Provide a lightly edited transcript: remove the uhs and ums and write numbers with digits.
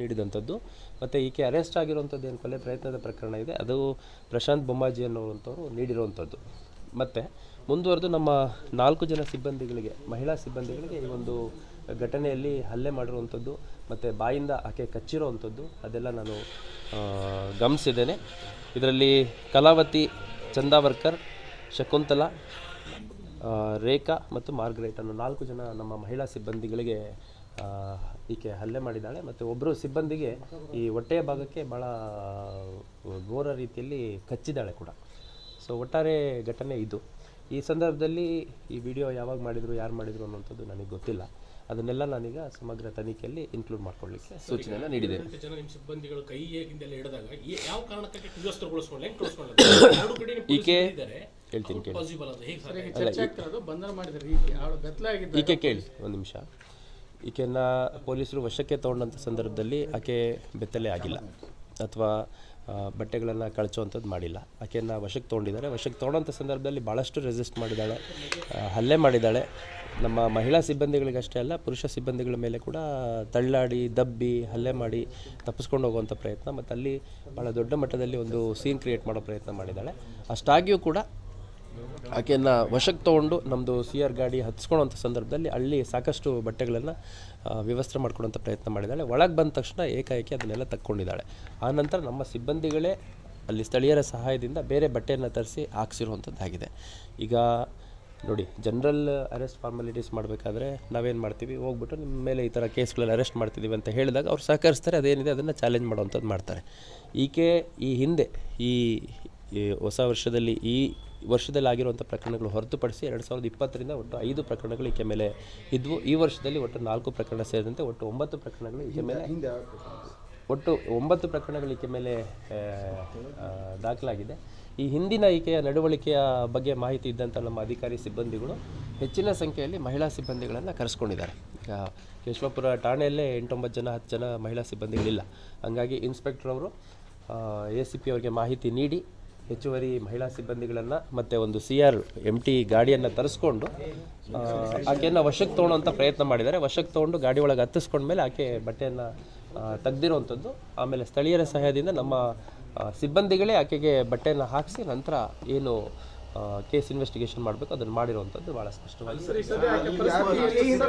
ನೀಡಿದಂಥದ್ದು. ಮತ್ತು ಈಕೆ ಅರೆಸ್ಟ್ ಆಗಿರುವಂಥದ್ದು ಏನು ಕೊಲೆ ಪ್ರಯತ್ನದ ಪ್ರಕರಣ ಇದೆ, ಅದು ಪ್ರಶಾಂತ್ ಬೊಮ್ಮಾಜಿ ಅನ್ನುವಂಥವ್ರು ನೀಡಿರುವಂಥದ್ದು. ಮತ್ತು ಮುಂದುವರೆದು ನಮ್ಮ 4 ಜನ ಸಿಬ್ಬಂದಿಗಳಿಗೆ, ಮಹಿಳಾ ಸಿಬ್ಬಂದಿಗಳಿಗೆ ಈ ಒಂದು ಘಟನೆಯಲ್ಲಿ ಹಲ್ಲೆ ಮಾಡಿರುವಂಥದ್ದು ಮತ್ತು ಬಾಯಿಂದ ಆಕೆ ಕಚ್ಚಿರುವಂಥದ್ದು ಅದೆಲ್ಲ ನಾನು ಗಮನಿಸಿದ್ದೇನೆ. ಇದರಲ್ಲಿ ಕಲಾವತಿ, ಚಂದಾವರ್ಕರ್, ಶಕುಂತಲಾ, ರೇಖಾ ಮತ್ತು ಮಾರ್ಗರೇಟ್ ಅನ್ನೋ 4 ಜನ ನಮ್ಮ ಮಹಿಳಾ ಸಿಬ್ಬಂದಿಗಳಿಗೆ ಈಕೆ ಹಲ್ಲೆ ಮಾಡಿದ್ದಾಳೆ. ಮತ್ತು ಒಬ್ಬರು ಸಿಬ್ಬಂದಿಗೆ ಈ ಹೊಟ್ಟೆಯ ಭಾಗಕ್ಕೆ ಭಾಳ ಘೋರ ರೀತಿಯಲ್ಲಿ ಕಚ್ಚಿದ್ದಾಳೆ ಕೂಡ. ಸೊ ಒಟ್ಟಾರೆ ಘಟನೆ ಇದು. ಈ ಸಂದರ್ಭದಲ್ಲಿ ಈ ವಿಡಿಯೋ ಯಾವಾಗ ಮಾಡಿದರು, ಯಾರು ಮಾಡಿದರು ಅನ್ನೋಂಥದ್ದು ನನಗೆ ಗೊತ್ತಿಲ್ಲ. ಅದನ್ನೆಲ್ಲ ನಾನೀಗ ಸಮಗ್ರ ತನಿಖೆಯಲ್ಲಿ ಇನ್ಕ್ಲೂಡ್ ಮಾಡ್ಕೊಳ್ಳಿಕ್ಕೆ ಸೂಚನೆಯನ್ನು ನೀಡಿದ್ದೇನೆ. ಈಕೆ ಹೇಳ್ತೀನಿ ಕೇಳಿ, ಈಕೆ ಕೇಳಿ ಒಂದು ನಿಮಿಷ. ಈಕೆಯನ್ನು ಪೊಲೀಸರು ವಶಕ್ಕೆ ತೊಗೊಂಡಂಥ ಸಂದರ್ಭದಲ್ಲಿ ಆಕೆ ಬೆತ್ತಲೆ ಆಗಿಲ್ಲ ಅಥವಾ ಬಟ್ಟೆಗಳನ್ನು ಕಳಚುವಂಥದ್ದು ಮಾಡಿಲ್ಲ. ಆಕೆಯನ್ನು ವಶಕ್ಕೆ ತೊಗೊಂಡಿದ್ದಾರೆ. ವಶಕ್ಕೆ ತೊಗೊಂಡಂಥ ಸಂದರ್ಭದಲ್ಲಿ ಭಾಳಷ್ಟು ರೆಸಿಸ್ಟ್ ಮಾಡಿದ್ದಾಳೆ, ಹಲ್ಲೆ ಮಾಡಿದ್ದಾಳೆ. ನಮ್ಮ ಮಹಿಳಾ ಸಿಬ್ಬಂದಿಗಳಿಗಷ್ಟೇ ಅಲ್ಲ, ಪುರುಷ ಸಿಬ್ಬಂದಿಗಳ ಮೇಲೆ ಕೂಡ ತಳ್ಳಾಡಿ, ದಬ್ಬಿ, ಹಲ್ಲೆ ಮಾಡಿ ತಪ್ಪಿಸ್ಕೊಂಡು ಹೋಗುವಂಥ ಪ್ರಯತ್ನ ಮತ್ತು ಅಲ್ಲಿ ಭಾಳ ದೊಡ್ಡ ಮಟ್ಟದಲ್ಲಿ ಒಂದು ಸೀನ್ ಕ್ರಿಯೇಟ್ ಮಾಡೋ ಪ್ರಯತ್ನ ಮಾಡಿದ್ದಾಳೆ. ಅಷ್ಟಾಗಿಯೂ ಕೂಡ ಆಕೆಯನ್ನು ವಶಕ್ಕೆ ತೊಗೊಂಡು ನಮ್ಮದು CR ಗಾಡಿ ಹತ್ತಿಸ್ಕೊಳ್ಳೋಂಥ ಸಂದರ್ಭದಲ್ಲಿ ಅಲ್ಲಿ ಸಾಕಷ್ಟು ಬಟ್ಟೆಗಳನ್ನು ವ್ಯವಸ್ಥೆ ಮಾಡ್ಕೊಳ್ಳೋಂಥ ಪ್ರಯತ್ನ ಮಾಡಿದ್ದಾಳೆ. ಒಳಗೆ ಬಂದ ತಕ್ಷಣ ಏಕಾಏಕಿ ಅದನ್ನೆಲ್ಲ ತಕ್ಕೊಂಡಿದ್ದಾಳೆ. ಆನಂತರ ನಮ್ಮ ಸಿಬ್ಬಂದಿಗಳೇ ಅಲ್ಲಿ ಸ್ಥಳೀಯರ ಸಹಾಯದಿಂದ ಬೇರೆ ಬಟ್ಟೆಯನ್ನು ತರಿಸಿ ಹಾಕ್ಸಿರುವಂಥದ್ದಾಗಿದೆ. ಈಗ ನೋಡಿ, ಜನರಲ್ ಅರೆಸ್ಟ್ ಫಾರ್ಮಾಲಿಟೀಸ್ ಮಾಡಬೇಕಾದ್ರೆ ನಾವೇನು ಮಾಡ್ತೀವಿ, ಹೋಗ್ಬಿಟ್ಟು ನಿಮ್ಮ ಮೇಲೆ ಈ ಥರ ಕೇಸ್ಗಳಲ್ಲಿ ಅರೆಸ್ಟ್ ಮಾಡ್ತಿದ್ದೀವಿ ಅಂತ ಹೇಳಿದಾಗ ಅವ್ರು ಸಹಕರಿಸ್ತಾರೆ, ಅದೇನಿದೆ ಅದನ್ನು ಚಾಲೆಂಜ್ ಮಾಡೋವಂಥದ್ದು ಮಾಡ್ತಾರೆ. ಈಕೆ ಈ ಹಿಂದೆ ಈ ಹೊಸ ವರ್ಷದಲ್ಲಿ ಈ ವರ್ಷದಲ್ಲಿ ಆಗಿರುವಂಥ ಪ್ರಕರಣಗಳು ಹೊರತುಪಡಿಸಿ 2020ರಿಂದ ಒಟ್ಟು 5 ಪ್ರಕರಣಗಳು ಈಕೆ ಮೇಲೆ ಇದ್ವು. ಈ ವರ್ಷದಲ್ಲಿ ಒಟ್ಟು 4 ಪ್ರಕರಣ ಸೇರಿದಂತೆ ಒಟ್ಟು 9 ಪ್ರಕರಣಗಳು ಈಕೆ ಮೇಲೆ ಈಕೆ ಮೇಲೆ ದಾಖಲಾಗಿದೆ. ಈ ಹಿಂದಿನ ಈಕೆಯ ನಡವಳಿಕೆಯ ಬಗ್ಗೆ ಮಾಹಿತಿ ಇದ್ದಂಥ ನಮ್ಮ ಅಧಿಕಾರಿ ಸಿಬ್ಬಂದಿಗಳು ಹೆಚ್ಚಿನ ಸಂಖ್ಯೆಯಲ್ಲಿ ಮಹಿಳಾ ಸಿಬ್ಬಂದಿಗಳನ್ನು ಕರೆಸ್ಕೊಂಡಿದ್ದಾರೆ. ಈಗ ಕೇಶವಾಪುರ ಠಾಣೆಯಲ್ಲೇ 8-9 ಜನ 10 ಜನ ಮಹಿಳಾ ಸಿಬ್ಬಂದಿಗಳಿಲ್ಲ. ಹಾಗಾಗಿ ಇನ್ಸ್ಪೆಕ್ಟರ್ ಅವರು ACP ಅವರಿಗೆ ಮಾಹಿತಿ ನೀಡಿ ಹೆಚ್ಚುವರಿ ಮಹಿಳಾ ಸಿಬ್ಬಂದಿಗಳನ್ನು ಮತ್ತು ಒಂದು CR MT ಗಾಡಿಯನ್ನು ತರಿಸ್ಕೊಂಡು ಆಕೆಯನ್ನು ವಶಕ್ಕೆ ತೊಗೊಳ್ಳೋಂಥ ಪ್ರಯತ್ನ ಮಾಡಿದ್ದಾರೆ. ವಶಕ್ಕೆ ತೊಗೊಂಡು ಗಾಡಿ ಒಳಗೆ ಹತ್ತಿಸ್ಕೊಂಡ್ಮೇಲೆ ಆಕೆ ಬಟ್ಟೆಯನ್ನು ತೆಗೆದಿರುವಂಥದ್ದು. ಆಮೇಲೆ ಸ್ಥಳೀಯರ ಸಹಾಯದಿಂದ ನಮ್ಮ ಸಿಬ್ಬಂದಿಗಳೇ ಆಕೆಗೆ ಬಟ್ಟೆಯನ್ನು ಹಾಕಿಸಿ ನಂತರ ಏನು ಕೇಸ್ ಇನ್ವೆಸ್ಟಿಗೇಷನ್ ಮಾಡಬೇಕು ಅದನ್ನು ಮಾಡಿರುವಂಥದ್ದು ಭಾಳ ಸ್ಪಷ್ಟವಾಗಿ